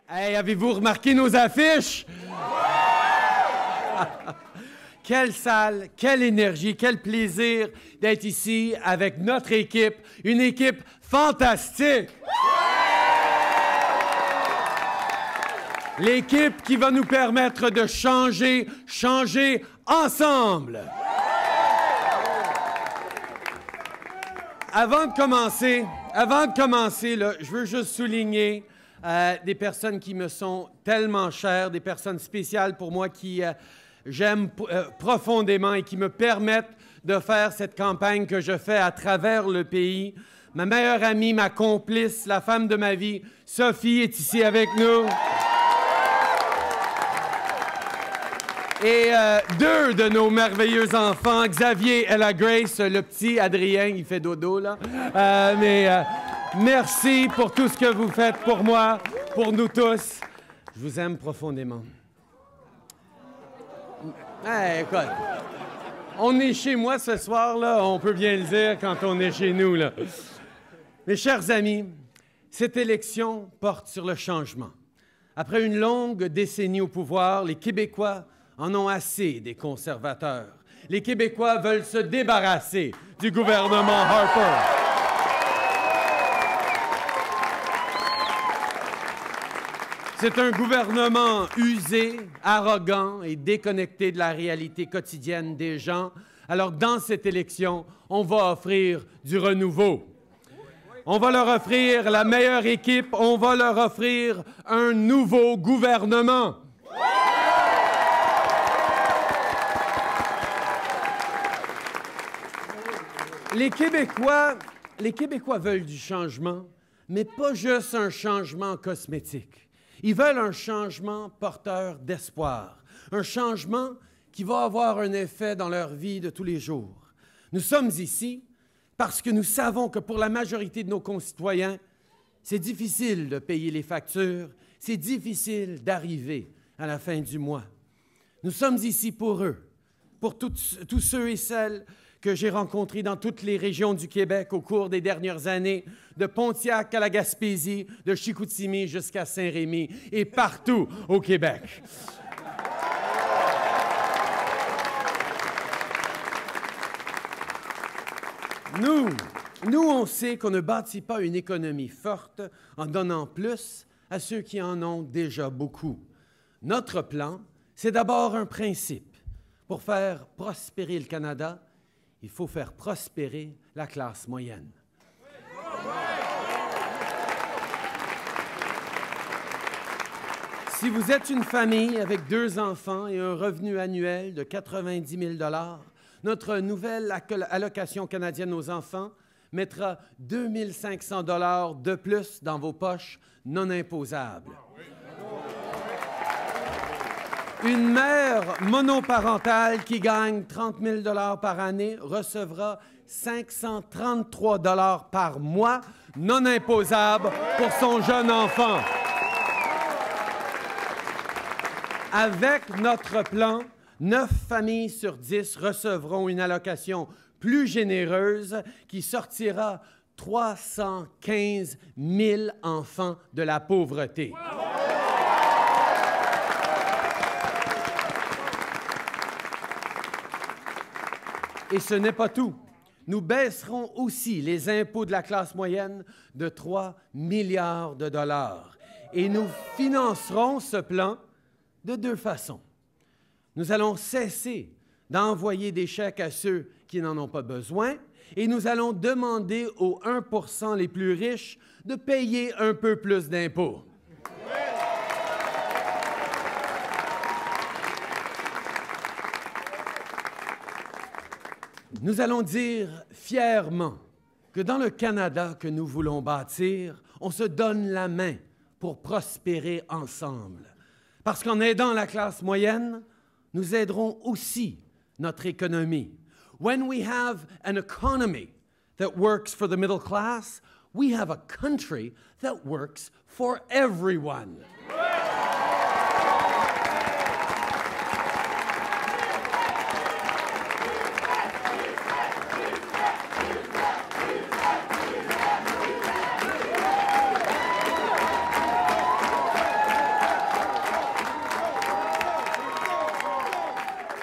Hey, avez-vous remarqué nos affiches? Quelle salle, quelle énergie, quel plaisir d'être ici avec notre équipe, une équipe fantastique. L'équipe qui va nous permettre de changer ensemble. Avant de commencer, là, je veux juste souligner des personnes qui me sont tellement chères, des personnes spéciales pour moi qui j'aime profondément et qui me permettent de faire cette campagne que je fais à travers le pays. Ma meilleure amie, ma complice, la femme de ma vie, Sophie, est ici avec nous. Et deux de nos merveilleux enfants, Xavier et la Grace, le petit Adrien, il fait dodo, là. Merci pour tout ce que vous faites pour moi, pour nous tous. Je vous aime profondément. Hey, écoute, on est chez moi ce soir, là, on peut bien le dire quand on est chez nous, là. Mes chers amis, cette élection porte sur le changement. Après une longue décennie au pouvoir, les Québécois en ont assez des conservateurs. Les Québécois veulent se débarrasser du gouvernement Harper. C'est un gouvernement usé, arrogant et déconnecté de la réalité quotidienne des gens. Alors, dans cette élection, on va offrir du renouveau. On va leur offrir la meilleure équipe, on va leur offrir un nouveau gouvernement. Les Québécois veulent du changement, mais pas juste un changement cosmétique. Ils veulent un changement porteur d'espoir, un changement qui va avoir un effet dans leur vie de tous les jours. Nous sommes ici parce que nous savons que pour la majorité de nos concitoyens, c'est difficile de payer les factures, c'est difficile d'arriver à la fin du mois. Nous sommes ici pour eux, pour tous ceux et celles que j'ai rencontrés dans toutes les régions du Québec au cours des dernières années, de Pontiac à la Gaspésie, de Chicoutimi jusqu'à Saint-Rémy et partout au Québec. Nous, on sait qu'on ne bâtit pas une économie forte en donnant plus à ceux qui en ont déjà beaucoup. Notre plan, c'est d'abord un principe. Pour faire prospérer le Canada, il faut faire prospérer la classe moyenne. Si vous êtes une famille avec 2 enfants et un revenu annuel de 90 000 $, notre nouvelle allocation canadienne aux enfants mettra 2 500 $ de plus dans vos poches non imposables. Une mère monoparentale qui gagne 30 000 $ par année recevra 533 $ par mois non imposables pour son jeune enfant. Avec notre plan, 9 familles sur 10 recevront une allocation plus généreuse qui sortira 315 000 enfants de la pauvreté. Et ce n'est pas tout. Nous baisserons aussi les impôts de la classe moyenne de 3 milliards de dollars. Et nous financerons ce plan de 2 façons. Nous allons cesser d'envoyer des chèques à ceux qui n'en ont pas besoin et nous allons demander aux 1 % les plus riches de payer un peu plus d'impôts. Nous allons dire fièrement que dans le Canada que nous voulons bâtir, on se donne la main pour prospérer ensemble. Parce qu'en aidant la classe moyenne, nous aiderons aussi notre économie. When we have an economy that works for the middle class, we have a country that works for everyone.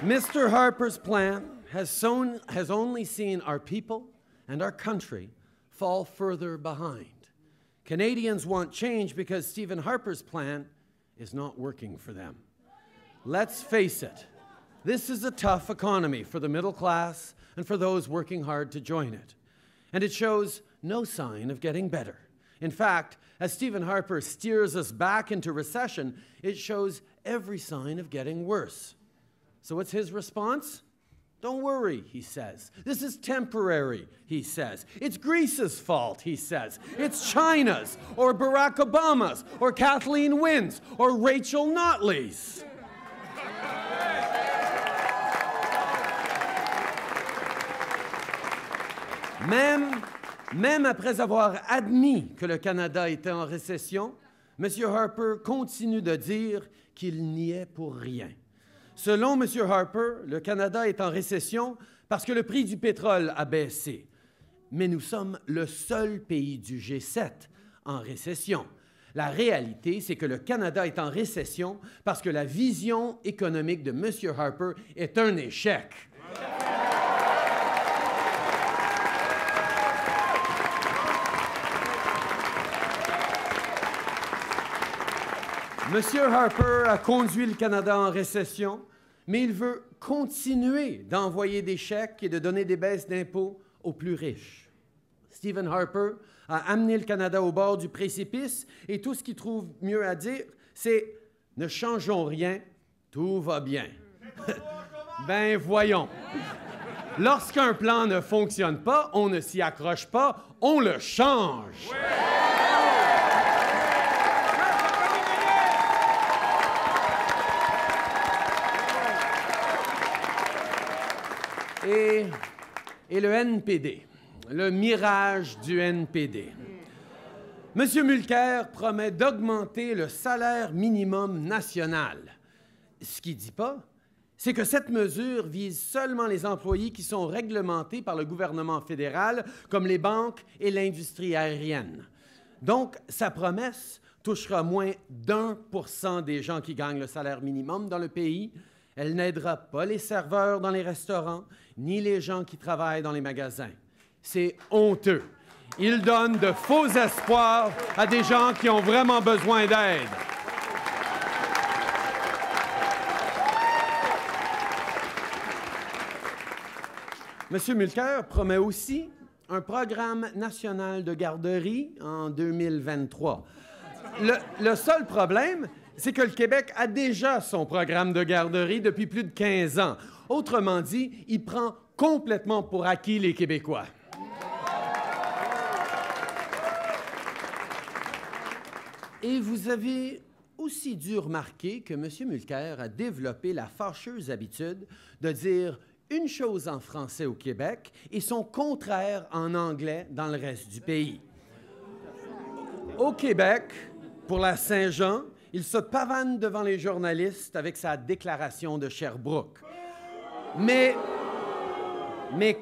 Mr. Harper's plan has only seen our people and our country fall further behind. Canadians want change because Stephen Harper's plan is not working for them. Let's face it, this is a tough economy for the middle class and for those working hard to join it. And it shows no sign of getting better. In fact, as Stephen Harper steers us back into recession, it shows every sign of getting worse. So what's his response? Don't worry, he says. This is temporary, he says. It's Greece's fault, he says. It's China's, or Barack Obama's, or Kathleen Wynne's, or Rachel Notley's. Même après avoir admis que le Canada était en récession, M. Harper continue de dire qu'il n'y est pour rien. Selon M. Harper, le Canada est en récession parce que le prix du pétrole a baissé. Mais nous sommes le seul pays du G7 en récession. La réalité, c'est que le Canada est en récession parce que la vision économique de M. Harper est un échec. M. Harper a conduit le Canada en récession, mais il veut continuer d'envoyer des chèques et de donner des baisses d'impôts aux plus riches. Stephen Harper a amené le Canada au bord du précipice et tout ce qu'il trouve mieux à dire, c'est « Ne changeons rien, tout va bien ». Ben voyons. Lorsqu'un plan ne fonctionne pas, on ne s'y accroche pas, on le change. Et le NPD, le mirage du NPD. M. Mulcair promet d'augmenter le salaire minimum national. Ce qu'il ne dit pas, c'est que cette mesure vise seulement les employés qui sont réglementés par le gouvernement fédéral, comme les banques et l'industrie aérienne. Donc, sa promesse touchera moins d'1% des gens qui gagnent le salaire minimum dans le pays. Elle n'aidera pas les serveurs dans les restaurants, ni les gens qui travaillent dans les magasins. C'est honteux. Il donne de faux espoirs à des gens qui ont vraiment besoin d'aide. M. Mulcair promet aussi un programme national de garderie en 2023. Le seul problème, c'est que le Québec a déjà son programme de garderie depuis plus de 15 ans. Autrement dit, il prend complètement pour acquis les Québécois. Et vous avez aussi dû remarquer que M. Mulcair a développé la fâcheuse habitude de dire une chose en français au Québec et son contraire en anglais dans le reste du pays. Au Québec, pour la Saint-Jean, il se pavane devant les journalistes avec sa déclaration de Sherbrooke. Mais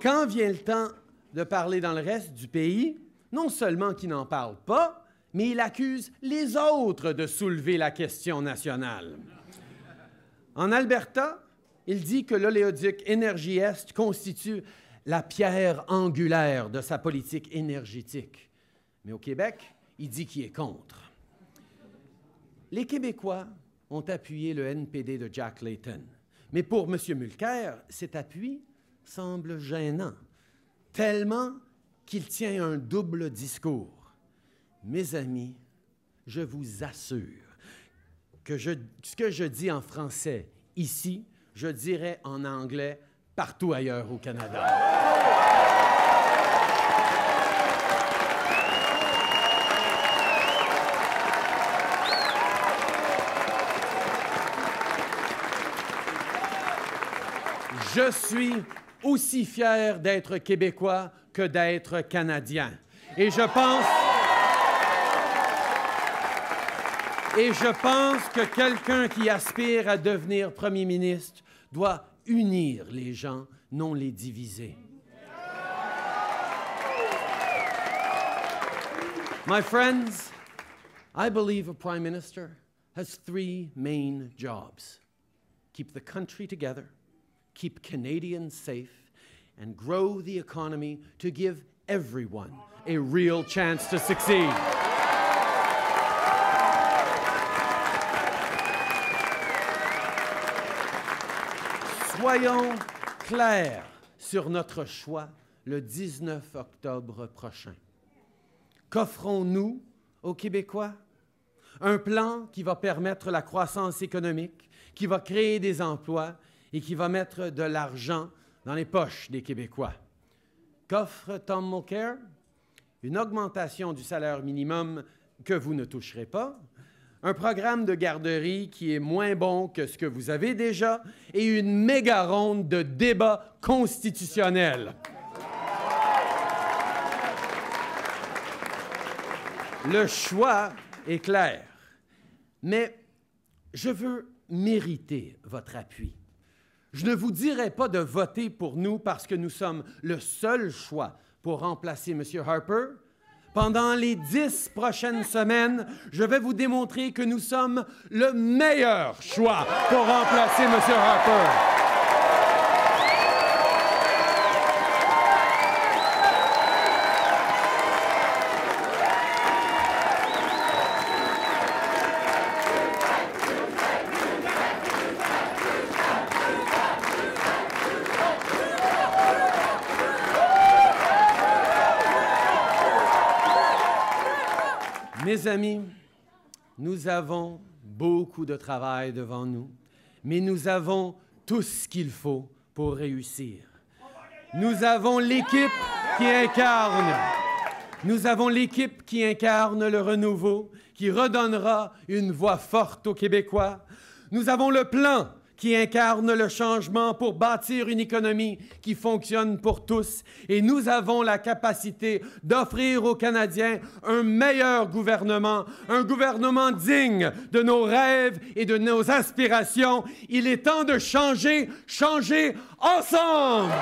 quand vient le temps de parler dans le reste du pays, non seulement qu'il n'en parle pas, mais il accuse les autres de soulever la question nationale. En Alberta, il dit que l'oléoduc Énergie Est constitue la pierre angulaire de sa politique énergétique. Mais au Québec, il dit qu'il est contre. Les Québécois ont appuyé le NPD de Jack Layton. Mais pour M. Mulcair, cet appui semble gênant, tellement qu'il tient un double discours. Mes amis, je vous assure que ce que je dis en français ici, je dirais en anglais partout ailleurs au Canada. Je suis aussi fier d'être Québécois que d'être Canadien. Et je pense que quelqu'un qui aspire à devenir premier ministre doit unir les gens, non les diviser. My friends, I believe a prime minister has three main jobs: keep the country together, keep Canadians safe, and grow the economy to give everyone a real chance to succeed. Soyons clairs sur notre choix le 19 octobre prochain. Qu'offrons-nous aux Québécois? Un plan qui va permettre la croissance économique, qui va créer des emplois et qui va mettre de l'argent dans les poches des Québécois. Qu'offre Tom Mulcair? Une augmentation du salaire minimum que vous ne toucherez pas, un programme de garderie qui est moins bon que ce que vous avez déjà et une méga ronde de débats constitutionnels. Le choix est clair, mais je veux mériter votre appui. Je ne vous dirai pas de voter pour nous parce que nous sommes le seul choix pour remplacer M. Harper. Pendant les 10 prochaines semaines, je vais vous démontrer que nous sommes le meilleur choix pour remplacer M. Harper. Mes amis, nous avons beaucoup de travail devant nous, mais nous avons tout ce qu'il faut pour réussir. Nous avons l'équipe qui incarne. Nous avons l'équipe qui incarne le renouveau, qui redonnera une voix forte aux Québécois. Nous avons le plan qui incarne le changement pour bâtir une économie qui fonctionne pour tous. Et nous avons la capacité d'offrir aux Canadiens un meilleur gouvernement, un gouvernement digne de nos rêves et de nos aspirations. Il est temps de changer, changer ensemble!